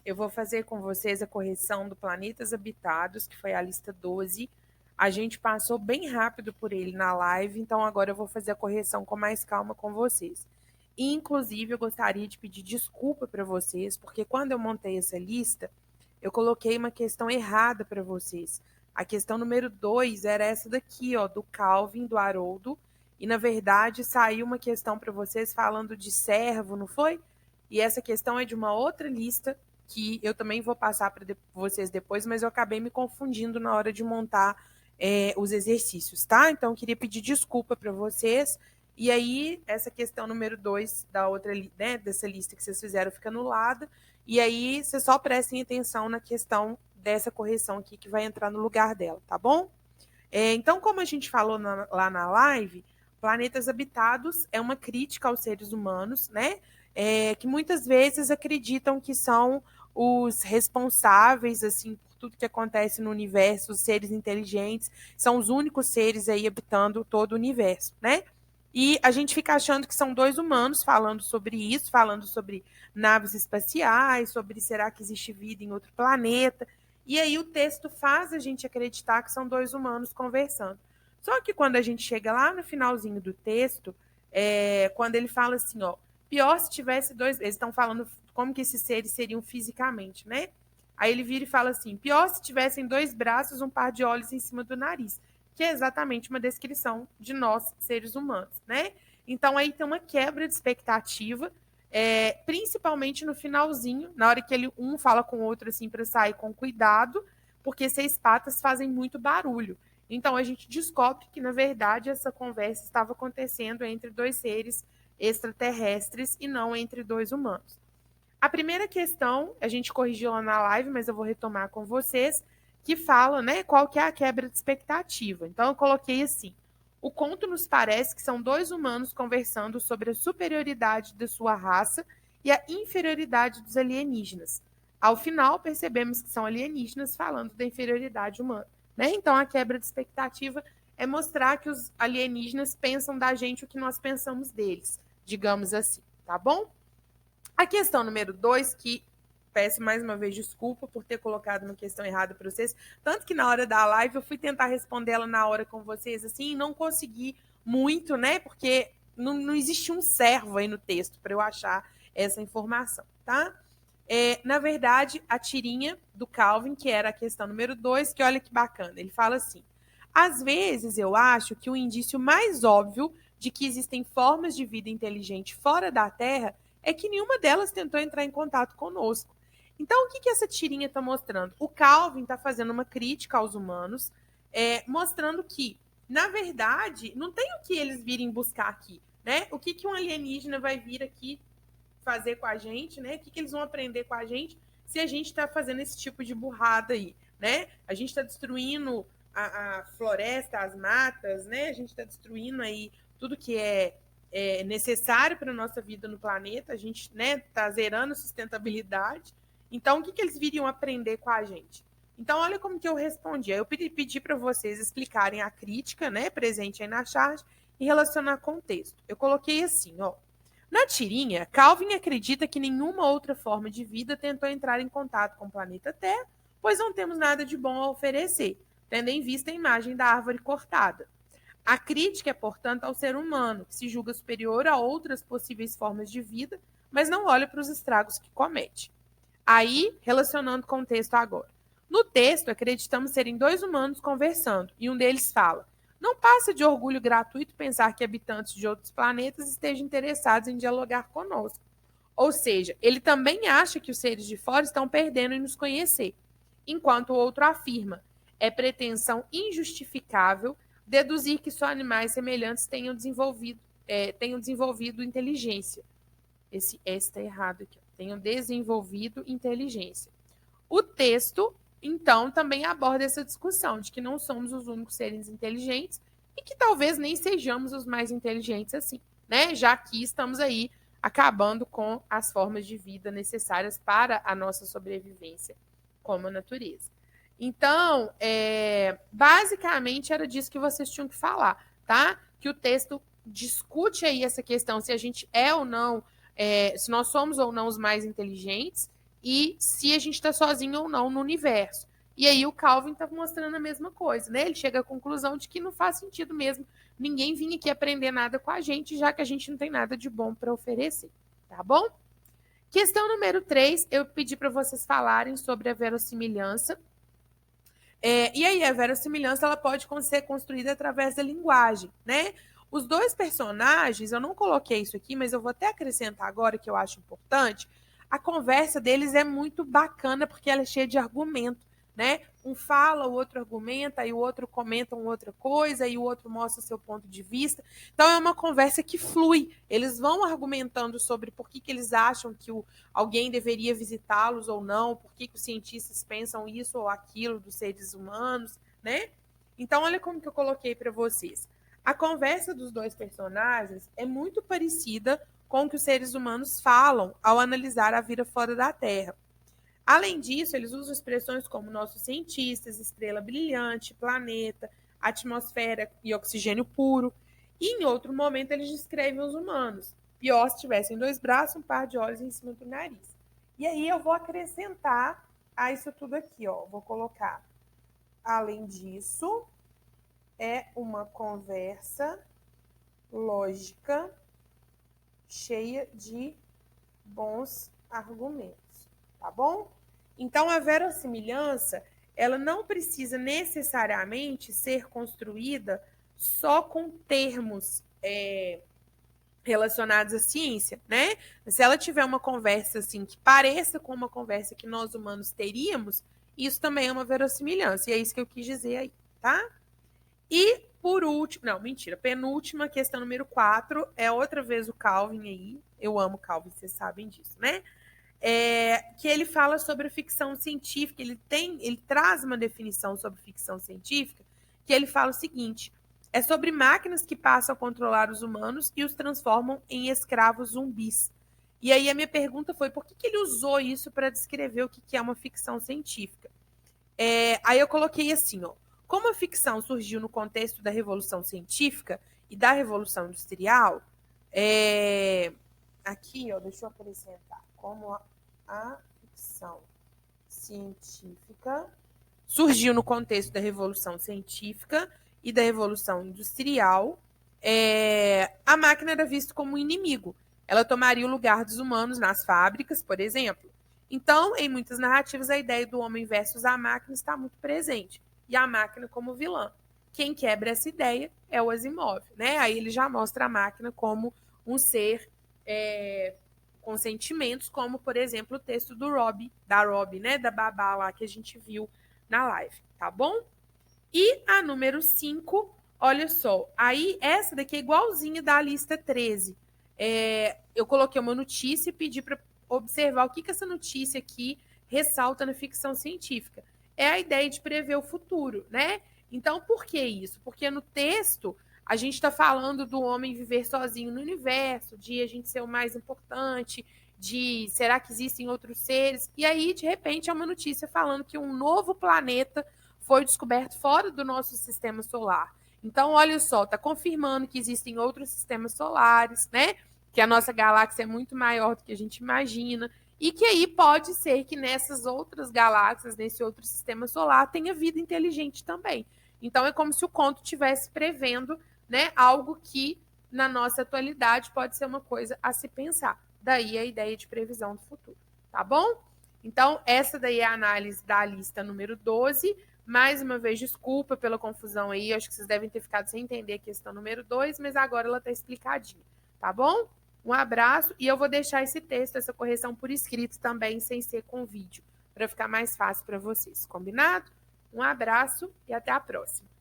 eu vou fazer com vocês a correção do Planetas Habitados, que foi a lista 12. A gente passou bem rápido por ele na live, então agora eu vou fazer a correção com mais calma com vocês. Inclusive, eu gostaria de pedir desculpa para vocês, porque quando eu montei essa lista, eu coloquei uma questão errada para vocês. A questão número 2 era essa daqui, ó, do Calvin, do Haroldo, e na verdade saiu uma questão para vocês falando de servo, não foi? E essa questão é de uma outra lista que eu também vou passar para vocês depois, mas eu acabei me confundindo na hora de montar os exercícios, tá? Então, eu queria pedir desculpa para vocês. E aí, essa questão número 2 da outra, né, dessa lista que vocês fizeram fica anulada. E aí, vocês só prestem atenção na questão dessa correção aqui que vai entrar no lugar dela, tá bom? Então, como a gente falou lá na live, Planetas Habitados é uma crítica aos seres humanos, né? Que muitas vezes acreditam que são os responsáveis, assim, por tudo que acontece no universo, os seres inteligentes, são os únicos seres aí habitando todo o universo, né? E a gente fica achando que são dois humanos falando sobre isso, falando sobre naves espaciais, sobre será que existe vida em outro planeta. E aí o texto faz a gente acreditar que são dois humanos conversando. Só que quando a gente chega lá no finalzinho do texto, quando ele fala assim, ó, pior se tivesse dois... Eles estão falando como que esses seres seriam fisicamente, né? Aí ele vira e fala assim, pior se tivessem dois braços, um par de olhos em cima do nariz, que é exatamente uma descrição de nós, seres humanos, né? Então aí tem uma quebra de expectativa, principalmente no finalzinho, na hora que um fala com o outro assim para sair com cuidado, porque seis patas fazem muito barulho. Então a gente descobre que, na verdade, essa conversa estava acontecendo entre dois seres extraterrestres e não entre dois humanos. A primeira questão, a gente corrigiu lá na live, mas eu vou retomar com vocês, que fala, né, qual que é a quebra de expectativa. Então eu coloquei assim: o conto nos parece que são dois humanos conversando sobre a superioridade da sua raça e a inferioridade dos alienígenas. Ao final, percebemos que são alienígenas falando da inferioridade humana, né? Então a quebra de expectativa é mostrar que os alienígenas pensam da gente o que nós pensamos deles, digamos assim, tá bom? A questão número 2, que peço mais uma vez desculpa por ter colocado uma questão errada para vocês, tanto que na hora da live eu fui tentar responder ela na hora com vocês, assim, e não consegui muito, né, porque não existe um servo aí no texto para eu achar essa informação, tá? Na verdade, a tirinha do Calvin, que era a questão número 2, que olha que bacana, ele fala assim, às vezes eu acho que o indício mais óbvio de que existem formas de vida inteligente fora da Terra é que nenhuma delas tentou entrar em contato conosco. Então, o que essa tirinha está mostrando? O Calvin está fazendo uma crítica aos humanos, mostrando que, na verdade, não tem o que eles virem buscar aqui, né? O que um alienígena vai vir aqui fazer com a gente, né? O que eles vão aprender com a gente se a gente está fazendo esse tipo de burrada aí, né? A gente está destruindo a floresta, as matas, né? A gente está destruindo aí tudo que é necessário para a nossa vida no planeta, a gente está zerando a sustentabilidade. Então, o que eles viriam aprender com a gente? Então, olha como que eu respondi. Eu pedi para vocês explicarem a crítica, né, presente aí na charge e relacionar com o texto. Eu coloquei assim, ó. Na tirinha, Calvin acredita que nenhuma outra forma de vida tentou entrar em contato com o planeta Terra, pois não temos nada de bom a oferecer, tendo em vista a imagem da árvore cortada. A crítica é, portanto, ao ser humano, que se julga superior a outras possíveis formas de vida, mas não olha para os estragos que comete. Aí, relacionando com o texto agora. No texto, acreditamos serem dois humanos conversando, e um deles fala: não passa de orgulho gratuito pensar que habitantes de outros planetas estejam interessados em dialogar conosco. Ou seja, ele também acha que os seres de fora estão perdendo em nos conhecer, enquanto o outro afirma: é pretensão injustificável deduzir que só animais semelhantes tenham desenvolvido inteligência. Esse S está errado aqui. Tenham desenvolvido inteligência. O texto, então, também aborda essa discussão de que não somos os únicos seres inteligentes e que talvez nem sejamos os mais inteligentes assim, né? Já que estamos aí acabando com as formas de vida necessárias para a nossa sobrevivência como a natureza. Então, basicamente era disso que vocês tinham que falar, tá? Que o texto discute aí essa questão se a gente é ou não, se nós somos ou não os mais inteligentes, e se a gente está sozinho ou não no universo. E aí o Calvin está mostrando a mesma coisa, né? Ele chega à conclusão de que não faz sentido mesmo ninguém vir aqui aprender nada com a gente, já que a gente não tem nada de bom para oferecer, tá bom? Questão número 3, eu pedi para vocês falarem sobre a verossimilhança. E aí, a verossimilhança ela pode ser construída através da linguagem, né? Os dois personagens, eu não coloquei isso aqui, mas eu vou até acrescentar agora que eu acho importante. A conversa deles é muito bacana porque ela é cheia de argumento, né? Um fala, o outro argumenta, e o outro comenta uma outra coisa, e o outro mostra seu ponto de vista. Então é uma conversa que flui. Eles vão argumentando sobre por que eles acham que alguém deveria visitá-los ou não, por que os cientistas pensam isso ou aquilo dos seres humanos, né? Então olha como que eu coloquei para vocês. A conversa dos dois personagens é muito parecida com o que os seres humanos falam ao analisar a vida fora da Terra. Além disso, eles usam expressões como nossos cientistas, estrela brilhante, planeta, atmosfera e oxigênio puro. E em outro momento, eles descrevem os humanos. Pior se tivessem 2 braços, um par de olhos em cima do nariz. E aí eu vou acrescentar a isso tudo aqui, ó. Vou colocar. Além disso, é uma conversa lógica cheia de bons argumentos, tá bom? Então, a verossimilhança, ela não precisa necessariamente ser construída só com termos relacionados à ciência, né? Se ela tiver uma conversa assim que pareça com uma conversa que nós humanos teríamos, isso também é uma verossimilhança. E é isso que eu quis dizer aí, tá? E por último, não, mentira, penúltima, questão número 4, é outra vez o Calvin aí. Eu amo Calvin, vocês sabem disso, né? Que ele fala sobre ficção científica, ele traz uma definição sobre ficção científica, que ele fala o seguinte: é sobre máquinas que passam a controlar os humanos e os transformam em escravos zumbis. E aí a minha pergunta foi, por que ele usou isso para descrever o que é uma ficção científica? Aí eu coloquei assim, ó, como a ficção surgiu no contexto da Revolução Científica e da Revolução Industrial, aqui, ó, deixa eu acrescentar, como a ficção científica surgiu no contexto da Revolução Científica e da Revolução Industrial, a máquina era vista como um inimigo. Ela tomaria o lugar dos humanos nas fábricas, por exemplo. Então, em muitas narrativas, a ideia do homem versus a máquina está muito presente. E a máquina como vilã. Quem quebra essa ideia é o Asimov, né? Aí ele já mostra a máquina como um ser com sentimentos, como, por exemplo, o texto do da Robbie, né? Da babá lá que a gente viu na live, tá bom? E a número 5, olha só, aí essa daqui é igualzinha da lista 13. Eu coloquei uma notícia e pedi para observar o que essa notícia aqui ressalta na ficção científica. É a ideia de prever o futuro, né? Então, por que isso? Porque no texto a gente está falando do homem viver sozinho no universo, de a gente ser o mais importante, de será que existem outros seres? E aí, de repente, é uma notícia falando que um novo planeta foi descoberto fora do nosso sistema solar. Então, olha só, está confirmando que existem outros sistemas solares, né? Que a nossa galáxia é muito maior do que a gente imagina. E que aí pode ser que nessas outras galáxias, nesse outro sistema solar, tenha vida inteligente também. Então, é como se o conto estivesse prevendo, né, algo que, na nossa atualidade, pode ser uma coisa a se pensar. Daí a ideia de previsão do futuro. Tá bom? Então, essa daí é a análise da lista número 12. Mais uma vez, desculpa pela confusão aí. Acho que vocês devem ter ficado sem entender a questão número 2, mas agora ela está explicadinha. Tá bom? Um abraço. E eu vou deixar esse texto, essa correção por escrito também, sem ser com vídeo, para ficar mais fácil para vocês. Combinado? Um abraço e até a próxima.